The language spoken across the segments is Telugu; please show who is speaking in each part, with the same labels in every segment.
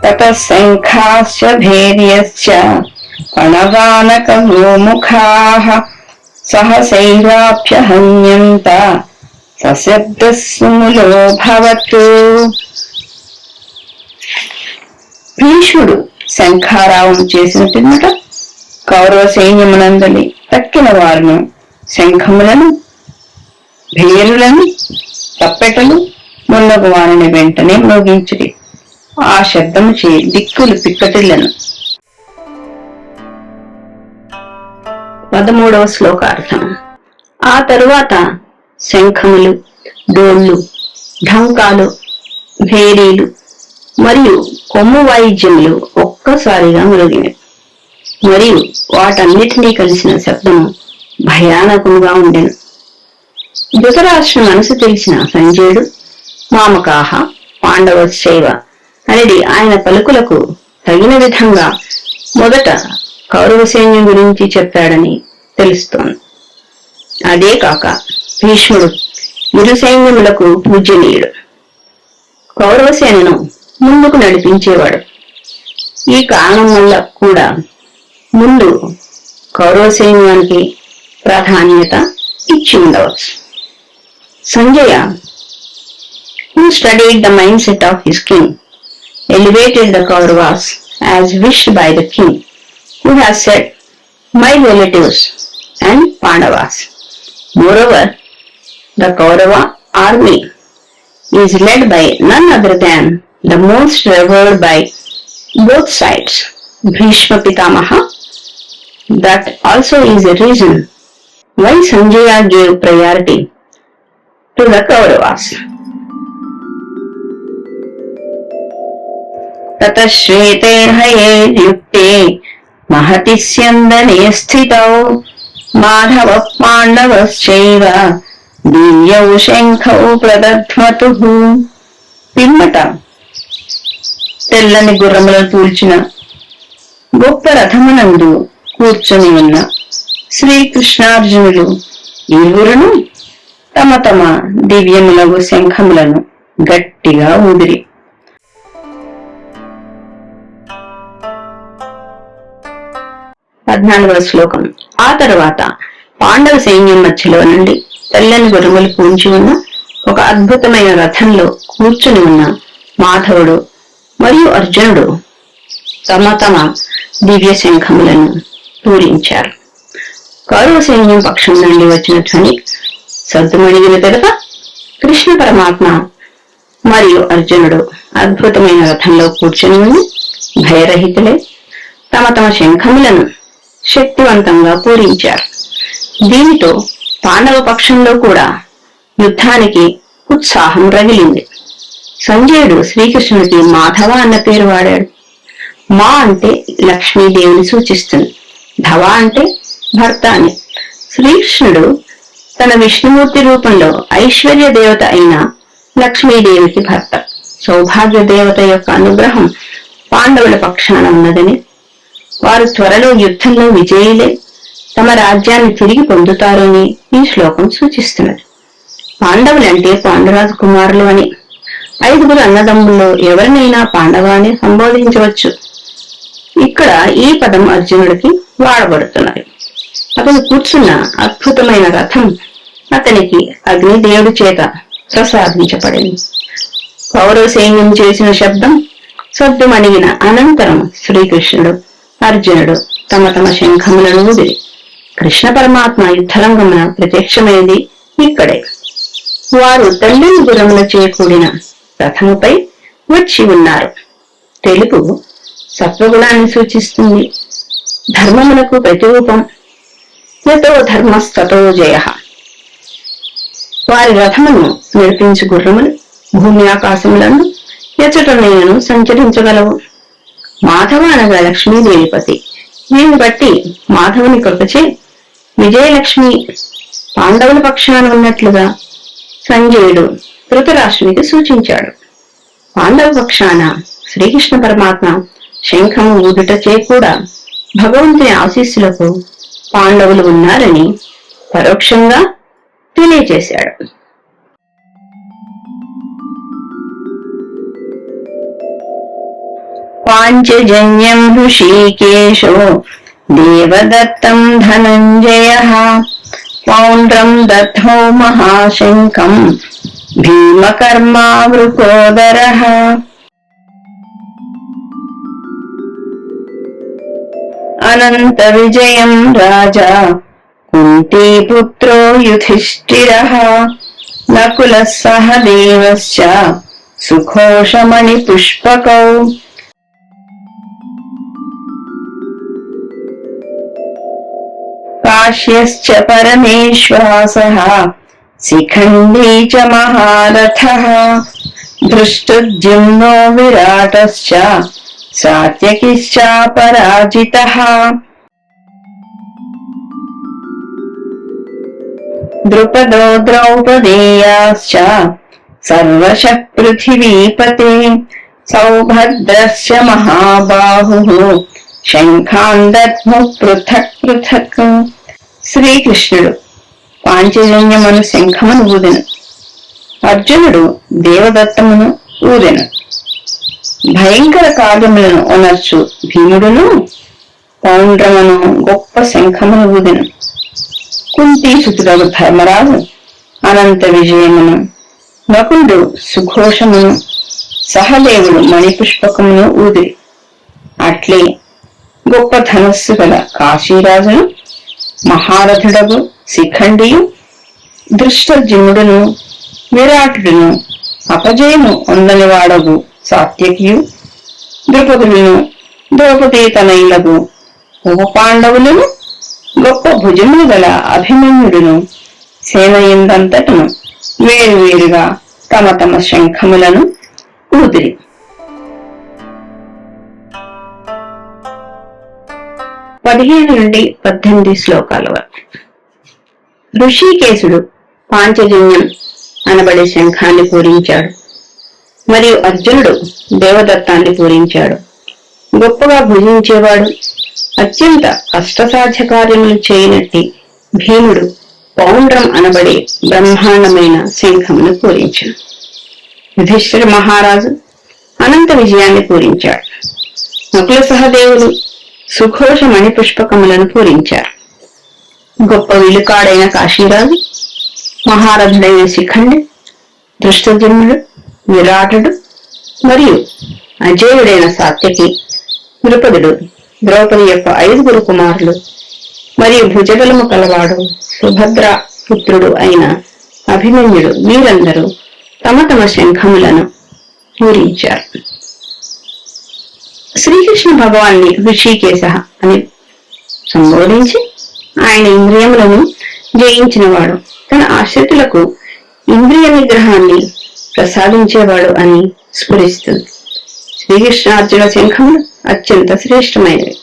Speaker 1: ततः शङ्खाश्च भैर्यश्च कणगानकगोमुखाः सहसैवाभ्यहन्यन्त सशब्दः सुमुलोऽभवत्. భీష్ముడు శంఖారావం చేసిన పిమ్మట కౌరవ సైన్యమునందలి తక్కిన వారును శంఖములను, భేరులను, తప్పెటలు మొన్నగు వారిని వెంటనే మోగించుడి. ఆ శబ్దము చే దిక్కులు పిక్కటిల్లను. 13వ శ్లోకార్థం. ఆ తరువాత శంఖములు, డోళ్లు, ఢంకాలు, భేరీలు మరియు కొమ్ము వాయిద్యములు ఒక్కసారిగా మ్రోగినవి. మరియు వాటన్నిటినీ కలిసిన శబ్దము భయానకంగా ఉండెను. ధృతరాష్ట్ర మనసు తెలిసిన సంజయుడు మామకాహ పాండవశ్చైవ అనేది ఆయన పలుకులకు తగిన విధంగా మొదట కౌరవ సైన్యం గురించి చెప్పాడని తెలుస్తోంది. అదే కాక భీష్ముడు ఇరు సైన్యములకు పూజ్యనీయుడు, కౌరవ సేనను ముందుకు నడిపించేవాడు. ఈ కారణం వల్ల కూడా ముందు కౌరవ సైన్యానికి ప్రాధాన్యత ఇచ్చి ఉండవచ్చు. Sanjaya, who studied the mindset of his king, elevated the Kauravas as wished by the king, who has said, my relatives and Pandavas. Moreover, the Kaurava army is led by none other than the most revered by both sides, Bhishma Pitamaha. That also is a reason why Sanjaya gave priority to the Kauravas. ततः श्वेतैर्हयैर्युक्ते महति स्यन्दने स्थितौ माधवः पाण्डवश्चैव दिव्यौ शङ्खौ प्रदध्मतुः. పిమ్మట తెల్లని గుర్రములను తూల్చిన గొప్ప రథమునందు కూర్చొని ఉన్న శ్రీకృష్ణార్జునులు ఇరువురును తమ తమ దివ్యములగు శంఖములను గట్టిగా ఊదిరి. 14వ శ్లోకం. ఆ తరువాత పాండవ సైన్యం మధ్యలో నుండి తెల్లని గుర్రములు పూంచి ఉన్న ఒక అద్భుతమైన రథంలో కూర్చుని ఉన్న మాధవుడు మరియు అర్జునుడు తమ తమ దివ్య శంఖములను పూరించారు. కౌరవ సైన్యం పక్షం నుండి వచ్చిన ధ్వని సద్దుమణిగిన పిదప కృష్ణ పరమాత్మ మరియు అర్జునుడు అద్భుతమైన రథంలో కూర్చుని ఉండి భయరహితులే తమ తమ శంఖములను శక్తివంతంగా పూరించారు. దీనితో పాండవ పక్షంలో కూడా యుద్ధానికి ఉత్సాహం రగిలింది. సంజయుడు శ్రీకృష్ణుడికి మాధవ అన్న పేరు వాడాడు. మా అంటే లక్ష్మీదేవిని సూచిస్తుంది, ధవ అంటే భర్త అని. శ్రీకృష్ణుడు తన విష్ణుమూర్తి రూపంలో ఐశ్వర్య దేవత అయిన లక్ష్మీదేవికి భర్త. సౌభాగ్య దేవత యొక్క అనుగ్రహం పాండవుల పక్షాన ఉన్నదని, వారు త్వరలో యుద్ధంలో విజయులే తమ రాజ్యాన్ని తిరిగి పొందుతారని ఈ శ్లోకం సూచిస్తున్నది. పాండవులంటే పాండురాజు కుమారులు అని. 5 అన్నదమ్ముల్లో ఎవరినైనా పాండవ అని సంబోధించవచ్చు. ఇక్కడ ఈ పదం అర్జునుడికి వాడబడుతున్నది. అతను కూర్చున్న అద్భుతమైన రథం అతనికి అగ్నిదేవుడి చేత ప్రసాదించబడింది. కౌరవ సైన్యం చేసిన శబ్దం సద్దుమణిగిన అనంతరం శ్రీకృష్ణుడు, అర్జునుడు తమ తమ శంఖములను ఊదిరి. కృష్ణ పరమాత్మ యుద్ధరంగమున ప్రత్యక్షమైంది ఇక్కడే. వారు తెల్లని గుర్రముల చేకూడిన రథముపై వచ్చి ఉన్నారు. తెలుపు సత్వగుణాన్ని సూచిస్తుంది. ధర్మములకు ప్రతిరూపం. యతో ధర్మస్తతో జయ. వారి రథమును నడిపించు గుర్రములు భూమి ఆకాశములను ఎచ్చటనైనను సంచరించగలవు. మాధవ అనగా లక్ష్మీదేవిపతి. దీన్ని బట్టి మాధవుని కృపచే విజయలక్ష్మి పాండవుల పక్షాన ఉన్నట్లుగా సంజయుడు ధృతరాష్ట్రునికి సూచించాడు. పాండవ పక్షాన శ్రీకృష్ణ పరమాత్మ శంఖము ఊదుటచే కూడా భగవంతుని ఆశీస్సులకు పాండవులు ఉన్నారని పరోక్షంగా తెలియజేశాడు. पाञ्चजन्यम् ऋषिकेशो देवदत्तम् धनञ्जयः पौण्ड्रम् दद्धौ महाशङ्कम् भीमकर्मा वृकोदरः। अनन्तविजयम् राजा कुन्तीपुत्रो युधिष्ठिरः नकुलः सहदेवश्च सुघोषमणिपुष्पकौ काश्यश्च परमेश्वासः शिखण्डी च महारथः धृष्टद्युम्नो विराटश्च सात्यकिश्चापराजितः द्रुपदो द्रौपदेयाश्च सर्वशः पृथिवीपते सौभद्रस्य महाबाहुः శంఖాన్ దద్ము పృథక్ పృథక్. శ్రీకృష్ణుడు పాంచజన్యమును శంఖమును ఊదెను. అర్జునుడు దేవదత్తమును ఊదెను. భయంకర కార్యములను ఒనర్చు భీముడును పౌండ్రమును గొప్ప శంఖమును ఊదెను. కుంతీసుతుడగు ధర్మరాజు అనంత విజయమును, నకులుడు సుఘోషమును, సహదేవుడు మణిపుష్పకమును ఊదిరి. అట్లే గొప్ప ధనస్సు గల కాశీరాజును, మహారథుడగు శిఖండియు, దృష్టజిమ్ముడును, విరాటుడును, అపజయము పొందనివాడగు సాత్యకియు, ద్రుపదులను, ద్రౌపదీ తనయులకు ఉపపాండవులను, గొప్ప భుజములు గల అభిమన్యుడును సేనయందంతటను వేరువేరుగా తమ తమ శంఖములను ఊదిరి. 15 నుండి 18 శ్లోకాల వరకు. ఋషికేశుడు పాంచజన్యం అనబడే శంఖాన్ని పూరించాడు. మరియు అర్జునుడు దేవదత్తాన్ని పూరించాడు. గొప్పగా భుజించేవాడు, అత్యంత కష్టసాధ్య కార్యములు చేయనట్టి భీముడు పౌండ్రం అనబడే బ్రహ్మాండమైన శంఖమును పూరించాడు. యుధిష్ఠిర మహారాజు అనంత విజయాన్ని పూరించాడు. నకుల సహదేవులు సుఘోష మణిపుష్పకములను పూరించారు. గొప్ప విలుకాడైన కాశీరాజు, మహారథుడైన శిఖండి, దృష్టజన్ముడు, విరాటుడు మరియు అజేయుడైన సాత్యకి, ద్రుపదుడు, ద్రౌపది యొక్క 5 కుమారులు మరియు భుజబలము కలవాడు సుభద్ర పుత్రుడు అయిన అభిమన్యుడు వీరందరూ తమ తమ శంఖములను పూరించారు. శ్రీకృష్ణ భగవాన్ని ఋషికేశ అని సంబోధించి ఆయన ఇంద్రియములను జయించినవాడు, తన ఆశ్రితులకు ఇంద్రియ నిగ్రహాన్ని ప్రసాదించేవాడు అని స్ఫురిస్తుంది. శ్రీకృష్ణార్జున శంఖములు అత్యంత శ్రేష్టమైనవి.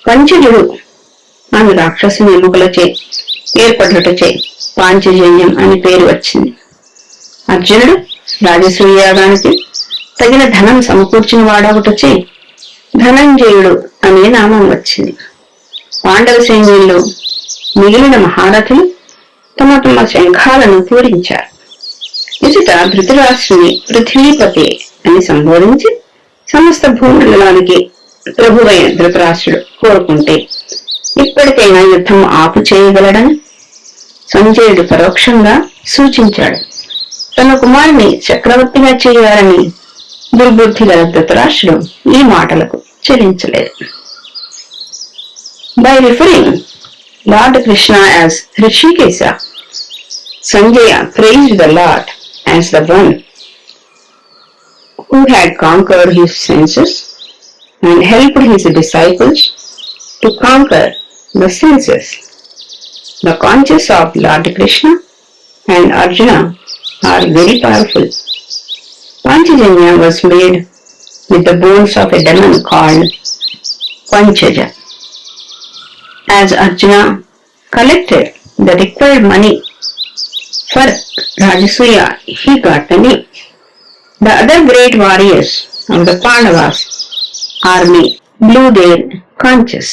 Speaker 1: పంచజుడు ఆమె రాక్షసుని ఎముకలచే ఏర్పడుటచే పాంచజన్యం అని పేరు వచ్చింది. అర్జునుడు రాజసూయాగానికి తగిన ధనం సమకూర్చిన వాడవుటచే ధనంజయుడు అనే నామం వచ్చింది. పాండవ సైన్యంలో మిగిలిన మహారథులు తమ తమ శంఖాలను పూరించారు. ఇచుట ధృతరాష్ట్రుని పృథ్వీపతే అని సంబోధించి సమస్త భూమండలానికి ప్రభువైన ధృతరాష్ట్రుడు కోరుకుంటే ఇప్పటికైనా యుద్ధం ఆపు చేయగలడని సంజయుడు పరోక్షంగా సూచించాడు. తన కుమారుని చక్రవర్తిగా చేయాలని దుర్బుద్ధి గల ధృతరాష్ట్రుడు ఈ మాటలకు చెల్లించలేదు. By referring Lord Krishna as Hrishikesha, Sanjaya praised the Lord as the one who had conquered his senses and helped his disciples to conquer the senses. The conches of Lord Krishna and Arjuna are very powerful. Panchajanya was made with the bones of a demon called Panchaja. As Arjuna collected the required money for Rajasuya, he got the name. The other great warriors of the Pandavas' army blew their conches.